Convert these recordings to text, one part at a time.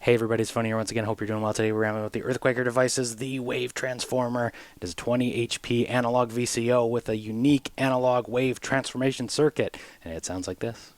Hey everybody, it's Tafony here once again. Hope you're doing well today. We're having with the Earthquaker devices, the Wave Transformer. It is a 20 HP analog VCO with a unique analog wave transformation circuit, and it sounds like this.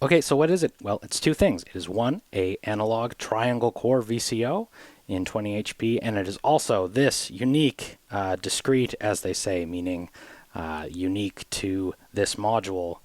Okay, so what is it? Well, it's two things. It is one, a analog triangle core VCO in 20 HP, and it is also this unique, discrete, as they say, meaning unique to this module,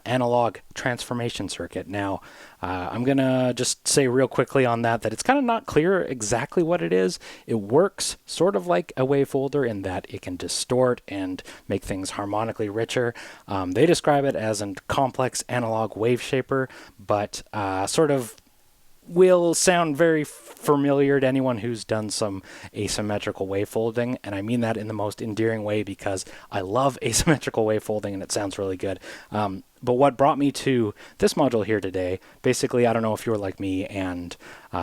analog transformation circuit. Now, I'm going to just say real quickly on that it's kind of not clear exactly what it is. It works sort of like a wave folder in that it can distort and make things harmonically richer. They describe it as a complex analog wave shaper, but sort of will sound very familiar to anyone who's done some asymmetrical wave folding, and I mean that in the most endearing way because I love asymmetrical wave folding and it sounds really good. But what brought me to this module here today, basically, I don't know if you're like me and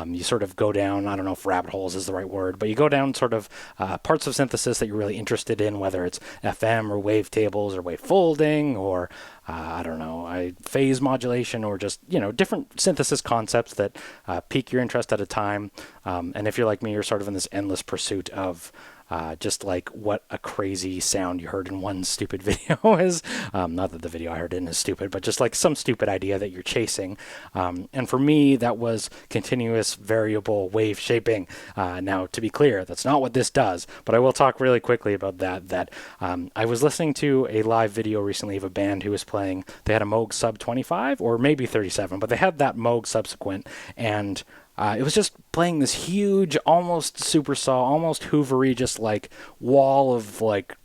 you sort of go down, I don't know if rabbit holes is the right word, but you go down sort of parts of synthesis that you're really interested in, whether it's FM or wave tables or wave folding or I don't know, phase modulation or just, different synthesis concepts that pique your interest at a time. And if you're like me, you're sort of in this endless pursuit of just like what a crazy sound you heard in one stupid video is. Not that the video I heard in is stupid, but just like some stupid idea that you're chasing. And for me, that was continuous variable wave shaping. Now, to be clear, that's not what this does, but I will talk really quickly about that. I was listening to a live video recently of a band who was playing, they had a Moog Sub 25 or maybe 37, but they had that Moog subsequent, and it was just playing this huge, almost supersaw, almost Hoovery, just like wall of like,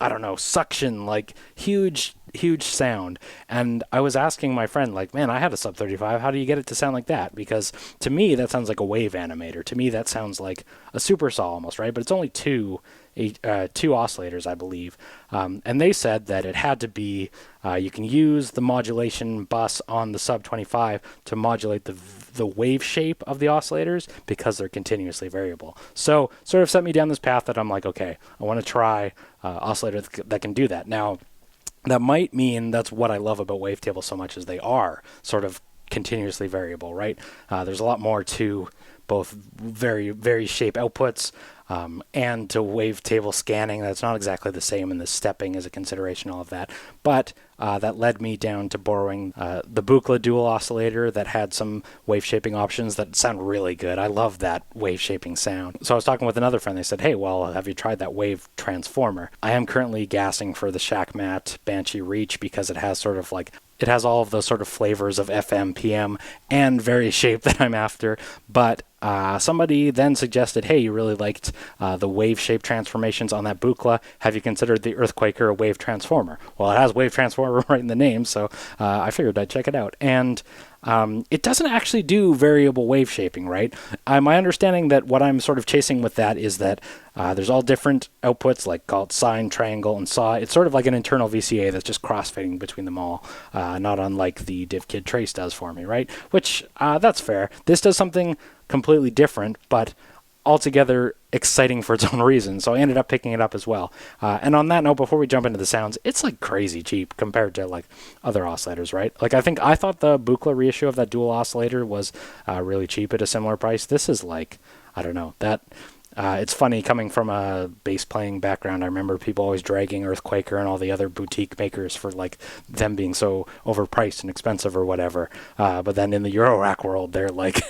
I don't know, suction, like huge sound. And I was asking my friend, like, man, I had a Sub 35. How do you get it to sound like that? Because to me, that sounds like a wave animator. To me, that sounds like a supersaw almost, right? But it's only two oscillators, I believe. And they said that it had to be, you can use the modulation bus on the Sub 25 to modulate the wave shape of the oscillators because they're continuously variable. So sort of set me down this path that I'm like, okay, I want to try oscillator that can do that. Now, that might mean that's what I love about wavetables so much, is they are sort of continuously variable, right? There's a lot more to both very shape outputs and to wavetable scanning. That's not exactly the same, and the stepping is a consideration, all of that. But that led me down to borrowing the Buchla dual oscillator that had some wave shaping options that sound really good. I love that wave shaping sound. So I was talking with another friend. They said, hey, well, have you tried that wave transformer? I am currently gassing for the Shackmat Banshee Reach because it has sort of like, it has all of those sort of flavors of FM, PM, and very shape that I'm after. But somebody then suggested, hey, you really liked the wave shape transformations on that Buchla. Have you considered the Earthquaker a wave transformer? Well, it has wave transformer right in the name, so I figured I'd check it out. And it doesn't actually do variable wave shaping, right? My understanding that what I'm sort of chasing with that is that there's all different outputs, like called sine, triangle, and saw. It's sort of like an internal VCA that's just crossfading between them all, not unlike the DivKid Trace does for me, right? Which, that's fair. This does something completely different, but altogether exciting for its own reason, so I ended up picking it up as well. And on that note, before we jump into the sounds, it's like crazy cheap compared to like other oscillators, right? Like I thought the Buchla reissue of that dual oscillator was really cheap at a similar price. This is like, I don't know, that It's funny, coming from a bass playing background, I remember people always dragging Earthquaker and all the other boutique makers for like them being so overpriced and expensive or whatever. But then in the Eurorack world, they're like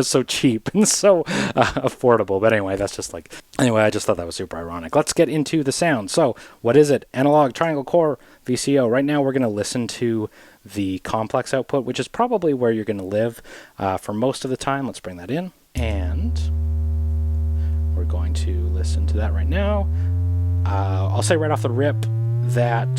so cheap and so affordable. But anyway, that's just like, anyway, I just thought that was super ironic. Let's get into the sound. So what is it? Analog triangle core VCO. Right now we're going to listen to the complex output, which is probably where you're going to live for most of the time. Let's bring that in, and we're going to listen to that right now. I'll say right off the rip that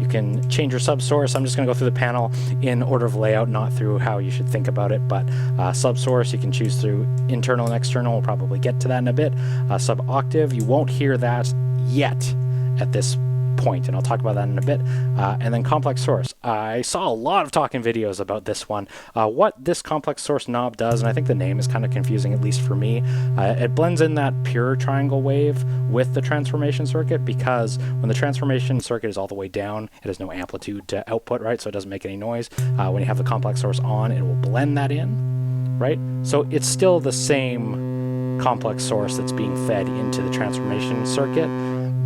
you can change your subsource. I'm just going to go through the panel in order of layout, not through how you should think about it, but subsource, you can choose through internal and external. We'll probably get to that in a bit. Sub-octave, you won't hear that yet at this point, and I'll talk about that in a bit. And then complex source. I saw a lot of talking videos about this one. What this complex source knob does, and I think the name is kind of confusing, at least for me, it blends in that pure triangle wave with the transformation circuit, because when the transformation circuit is all the way down, it has no amplitude to output, right? So it doesn't make any noise. When you have the complex source on, it will blend that in, right? So it's still the same complex source that's being fed into the transformation circuit,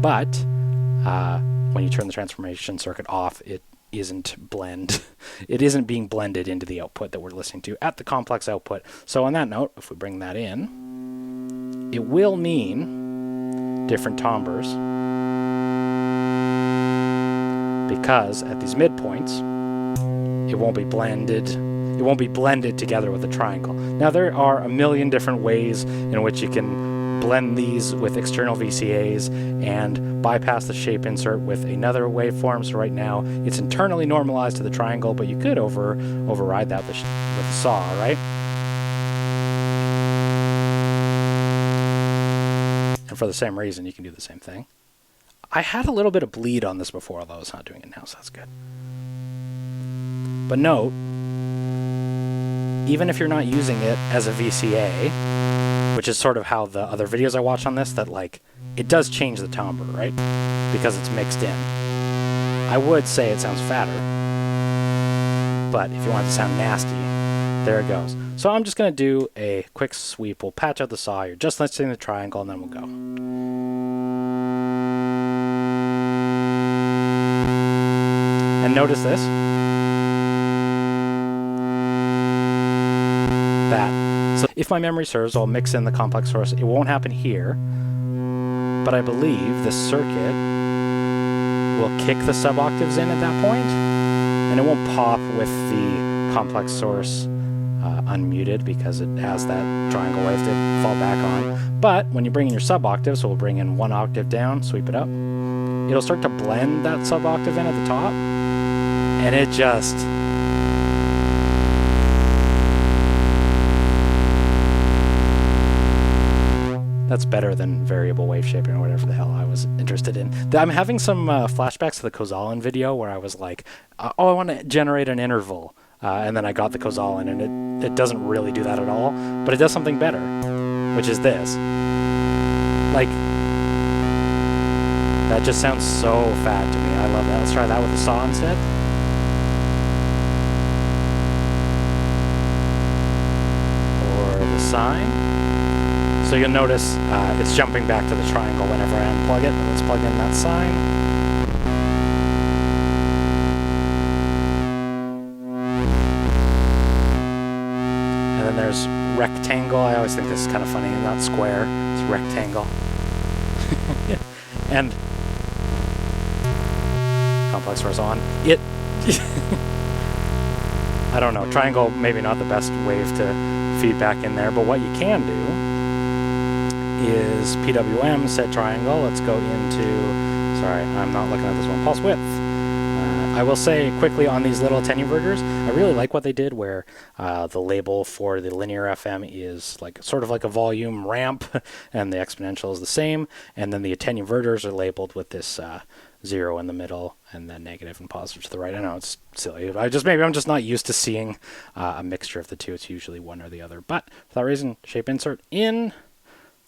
but when you turn the transformation circuit off, it isn't being blended into the output that we're listening to at the complex output. So on that note, if we bring that in, it will mean different timbres, because at these midpoints, it won't be blended. It won't be blended together with the triangle. Now there are a million different ways in which you can blend these with external VCAs and bypass the shape insert with another waveform. So right now it's internally normalized to the triangle, but you could override that with the saw, right? And for the same reason, you can do the same thing. I had a little bit of bleed on this before, although it's not doing it now, so that's good. But note, even if you're not using it as a VCA, which is sort of how the other videos I watched on this, that like, it does change the timbre, right? Because it's mixed in. I would say it sounds fatter, but if you want it to sound nasty, there it goes. So I'm just going to do a quick sweep. We'll patch out the saw. You're just listening to the triangle, and then we'll go. And notice this. So if my memory serves, I'll mix in the complex source. It won't happen here, but I believe the circuit will kick the sub-octaves in at that point, and it won't pop with the complex source unmuted, because it has that triangle wave to fall back on. But when you bring in your sub-octave, so we'll bring in one octave down, sweep it up, it'll start to blend that sub-octave in at the top, and it just... That's better than variable wave shaping or whatever the hell I was interested in. I'm having some flashbacks to the Kozalin video where I was like, oh, I want to generate an interval. And then I got the Kozalin, and it doesn't really do that at all, but it does something better, which is this. Like, that just sounds so fat to me. I love that. Let's try that with the saw instead. Or the sine. So you'll notice it's jumping back to the triangle whenever I unplug it. Let's plug in that sine. And then there's rectangle. I always think this is kind of funny, not square. It's rectangle. And complex source on. I don't know. Triangle, maybe not the best wave to feed back in there, but what you can do is PWM set triangle. Let's go into, sorry, I'm not looking at this one, pulse width. I will say quickly on these little attenuverters, I really like what they did where the label for the linear FM is like sort of like a volume ramp, and the exponential is the same, and then the attenuverters are labeled with this 0 in the middle and then negative and positive to the right. I know it's silly. Maybe I'm just not used to seeing a mixture of the two. It's usually one or the other. But for that reason, shape insert in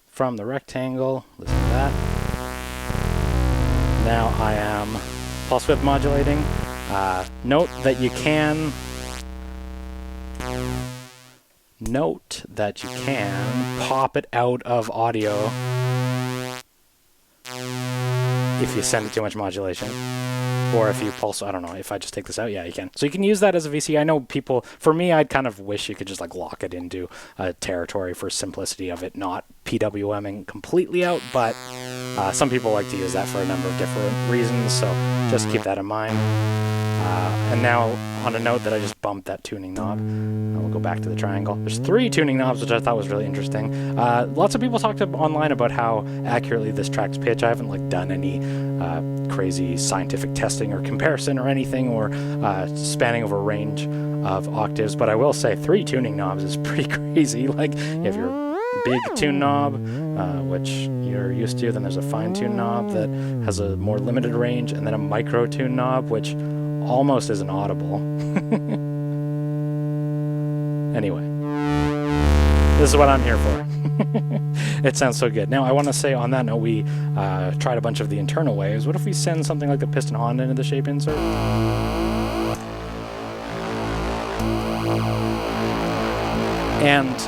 from the rectangle. Listen to that. Now I am pulse width modulating. Note that you can note that you can pop it out of audio if you send it too much modulation. Or if you pulse, I don't know, if I just take this out, yeah, you can. So you can use that as a VC. I know people, for me, I'd kind of wish you could just like lock it into a territory for simplicity of it not PWMing completely out, but some people like to use that for a number of different reasons, so just keep that in mind. And now, on a note that I just bumped that tuning knob, we'll go back to the triangle. There's 3 tuning knobs, which I thought was really interesting. Lots of people talked online about how accurately this tracks pitch. I haven't like done any crazy scientific testing or comparison or anything, or spanning over a range of octaves, but I will say 3 tuning knobs is pretty crazy. Like, you have your big tune knob, which you're used to, then there's a fine tune knob that has a more limited range, and then a micro tune knob, which almost isn't audible. Anyway, this is what I'm here for. It sounds so good. Now, I want to say on that note, we tried a bunch of the internal waves. What if we send something like the piston Honda into the shape insert? And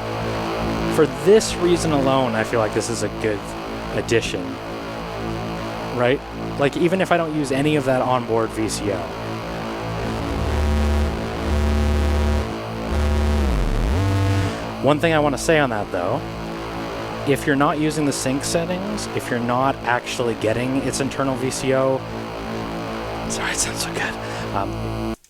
for this reason alone, I feel like this is a good addition, right? Like, even if I don't use any of that onboard VCO. One thing I want to say on that, though, if you're not using the sync settings, if you're not actually getting its internal VCO, sorry, it sounds so good.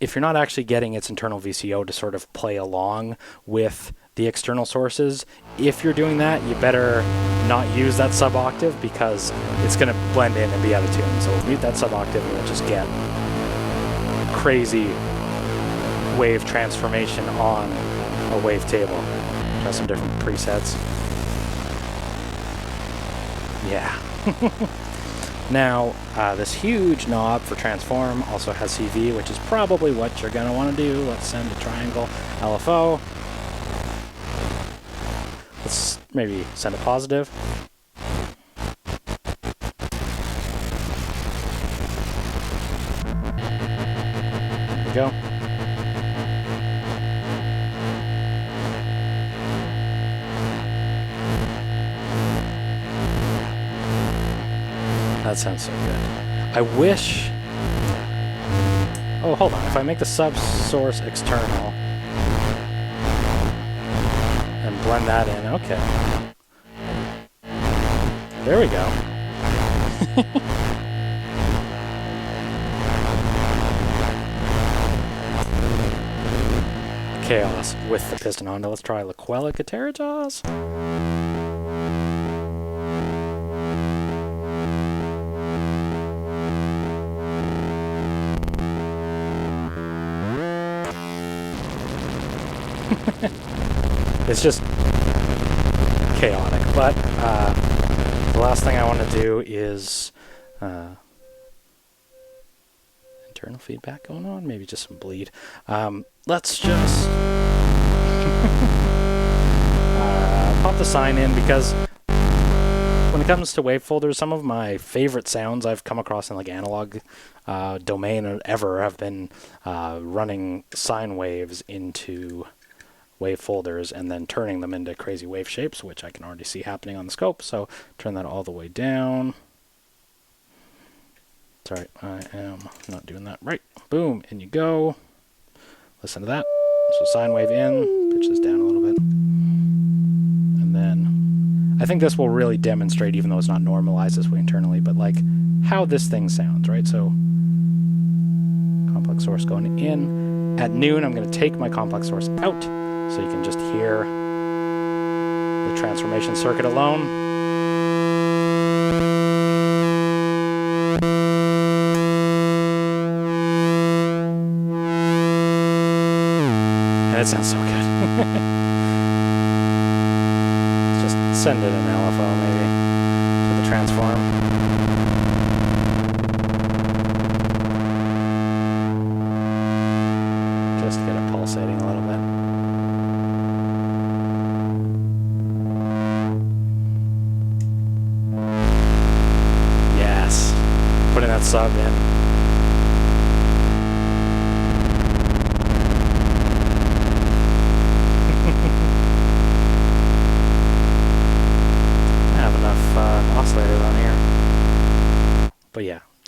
If you're not actually getting its internal VCO to sort of play along with the external sources, if you're doing that, you better not use that sub-octave, because it's going to blend in and be out of tune. So we'll mute that sub-octave and we'll just get crazy wave transformation on a wave table. Try some different presets. Yeah. Now, this huge knob for transform also has CV, which is probably what you're going to want to do. Let's send a triangle LFO. Let's maybe send a positive. There we go. That sounds so good. I wish... Oh, hold on. If I make the sub-source external and blend that in, okay. There we go. Chaos with the piston Honda. Let's try Laquella Cateritas. It's just chaotic, but the last thing I want to do is internal feedback going on, maybe just some bleed. Let's just pop the sine in, because when it comes to wave folders, some of my favorite sounds I've come across in like analog domain or ever have been running sine waves into wave folders and then turning them into crazy wave shapes, which I can already see happening on the scope. So turn that all the way down. Sorry, I am not doing that right. Boom, in you go. Listen to that. So sine wave in, pitch this down a little bit. And then I think this will really demonstrate, even though it's not normalized this way internally, but like how this thing sounds, right? So complex source going in. At noon, I'm going to take my complex source out, so you can just hear the transformation circuit alone. And it sounds so good. Let's just send it an LFO maybe to the transform. Just get it pulsating a little bit. Putting that sub in.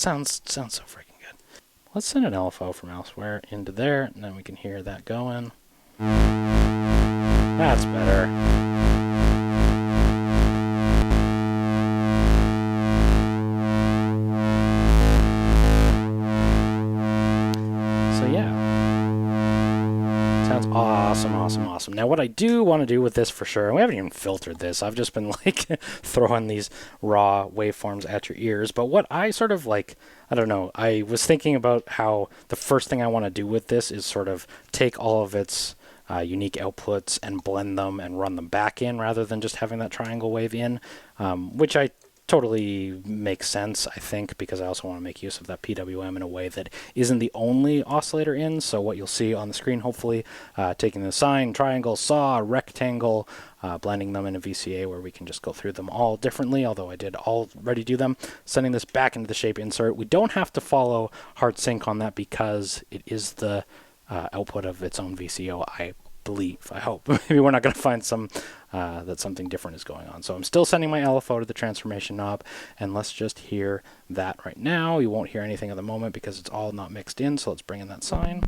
sounds so freaking good. Let's send an LFO from elsewhere into there, and then we can hear that going. That's better. So yeah. Sounds awesome, awesome, awesome. Now what I do want to do with this for sure, and we haven't even filtered this, I've just been like throwing these raw waveforms at your ears, but what I sort of like, I don't know, I was thinking about how the first thing I want to do with this is sort of take all of its unique outputs and blend them and run them back in rather than just having that triangle wave in, which I totally makes sense, I think, because I also want to make use of that PWM in a way that isn't the only oscillator in. So what you'll see on the screen, hopefully, taking the sine, triangle, saw, rectangle, blending them in a VCA where we can just go through them all differently, although I did already do them. Sending this back into the shape insert. We don't have to follow hard sync on that because it is the output of its own VCO, I believe, I hope. Maybe we're not going to find that something different is going on. So I'm still sending my LFO to the transformation knob, and let's just hear that right now. You won't hear anything at the moment because it's all not mixed in, so let's bring in that sine.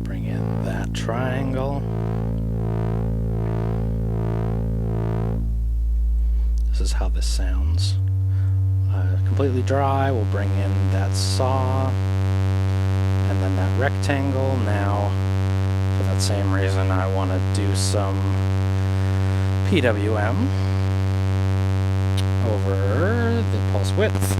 Bring in that triangle. This is how this sounds. Completely dry, we'll bring in that saw, and then that rectangle. Now, for that same reason, I want to do some PWM over the pulse width.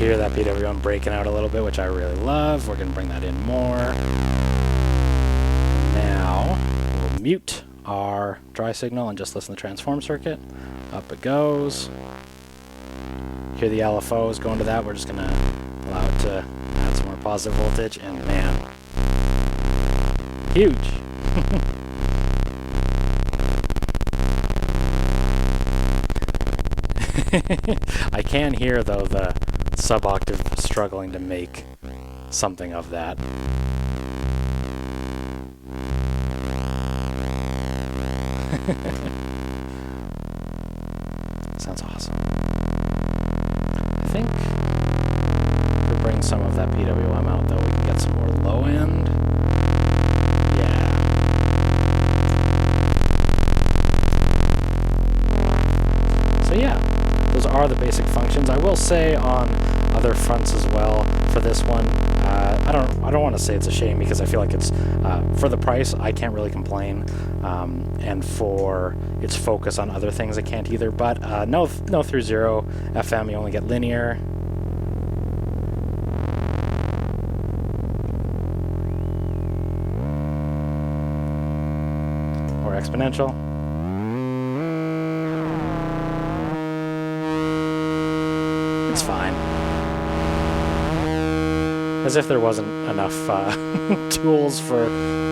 Hear that PWM breaking out a little bit, which I really love. We're going to bring that in more. Now we'll mute our dry signal and just listen to the transform circuit. Up it goes. Hear the LFOs going to that. We're just going to allow it to add some more positive voltage, and man, huge. I can hear though the sub-octave struggling to make something of that. Sounds awesome. I think if we bring some of that PWM out though, we can get some more low end. Yeah. So yeah, those are the basic functions. I will say on other fronts as well for this one, I don't want to say it's a shame because I feel like it's for the price I can't really complain, and for its focus on other things I can't either. But no through zero FM, you only get linear. Or exponential. It's fine. As if there wasn't enough tools for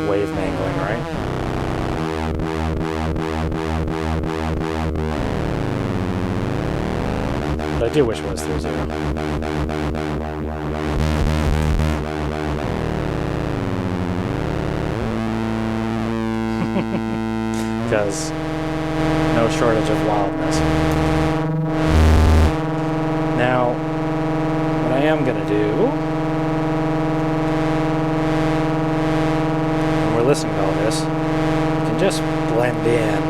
wave mangling, right? But I do wish it was 3-0. Because no shortage of wildness. Now, what I am going to do, when we're listening to all this, we can just blend in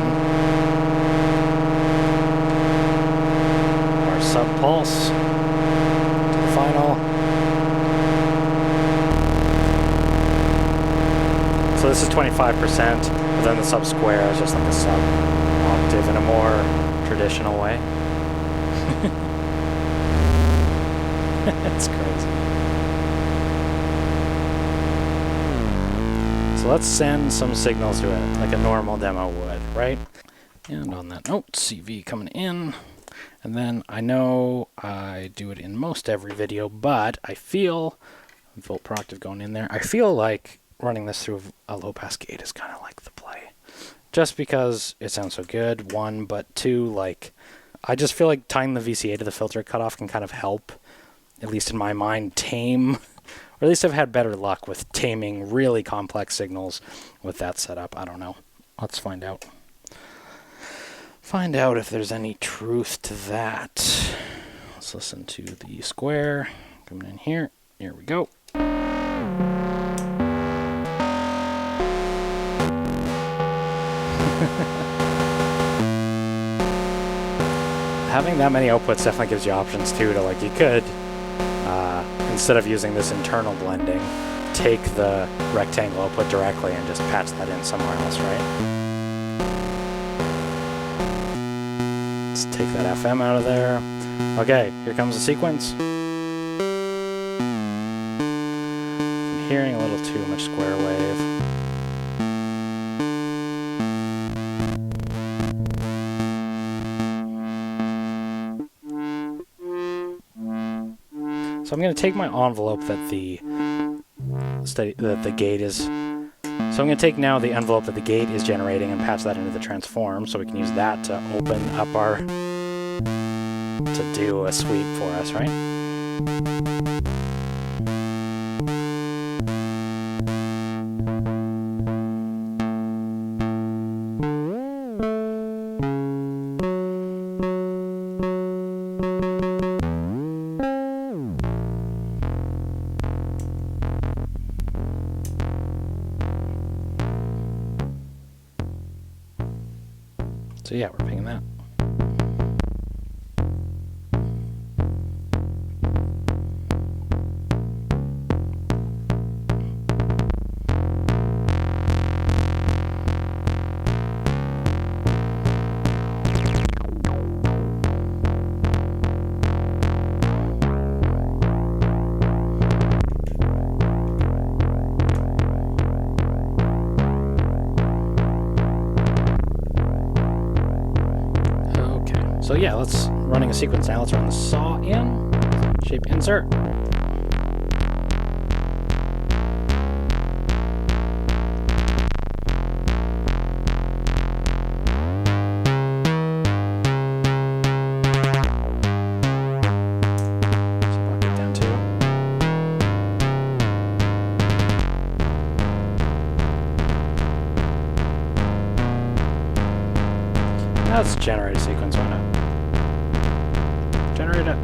our sub-pulse to the final. So this is 25%, but then the sub-square is just like a sub-octave in a more traditional way. It's crazy. So let's send some signals to it, like a normal demo would, right? And on that note, CV coming in. And then I know I do it in most every video, but I feel, volt per octave going in there, I feel like running this through a low pass gate is kind of like the play. just because it sounds so good, one, but two, like, I just feel like tying the VCA to the filter cutoff can kind of help, at least in my mind, tame, or at least I've had better luck with taming really complex signals with that setup. I don't know. Let's find out. Find out if there's any truth to that. Let's listen to the square. Coming in here. Here we go. Having that many outputs definitely gives you options too to, like, you could, instead of using this internal blending, take the rectangle output directly and just patch that in somewhere else, right? Let's take that FM out of there. Okay, here comes the sequence. I'm hearing a little too much square wave. So I'm going to take my envelope that the gate is. So I'm going to take now the envelope that the gate is generating and patch that into the transform, so we can use that to open up our to do a sweep for us, right? So yeah, we're picking that. So yeah, let's running a sequence now. Let's run the saw in, shape insert. Let's generate a sequence, why not? Generate it.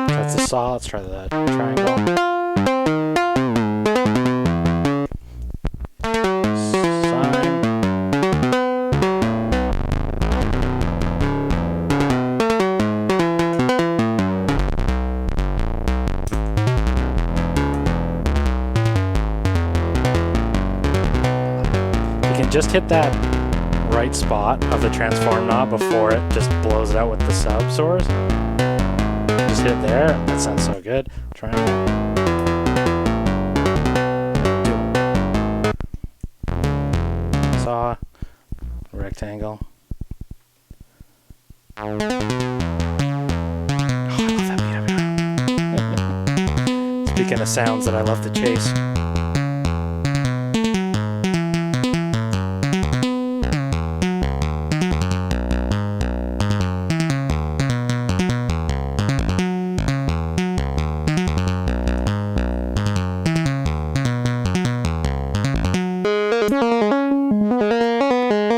So that's the saw, let's try the triangle. Just hit that right spot of the transform knob before it just blows it out with the sub source. Just hit it there. That sounds so good. Triangle. Saw. Rectangle. Oh, I love that beat. Speaking of sounds that I love to chase.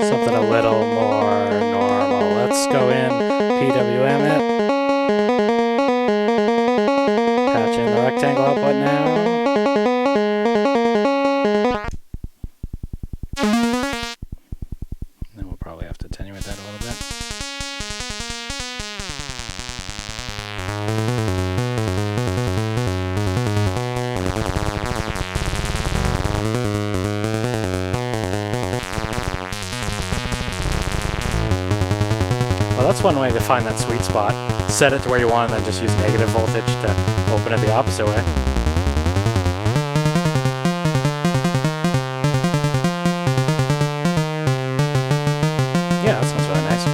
Something a little more normal. Let's go in, PWM it. Patch in the rectangle output now. Then we'll probably have to attenuate that a little bit. Well, that's one way to find that sweet spot. Set it to where you want and then just use negative voltage to open it the opposite way. Yeah, that sounds really nice.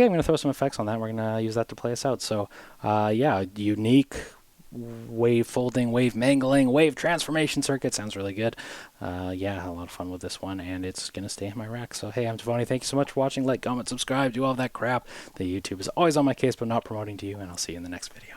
Okay, I'm going to throw some effects on that. We're going to use that to play us out. So, yeah, unique wave folding, wave mangling, wave transformation circuit. Sounds really good. Yeah, I had a lot of fun with this one, and it's going to stay in my rack. So, hey, I'm tafony. Thank you so much for watching. Like, comment, subscribe, do all that crap. The YouTube is always on my case, but not promoting to you, and I'll see you in the next video.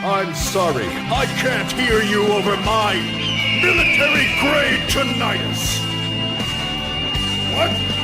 I'm sorry, I can't hear you over my military-grade tinnitus. What?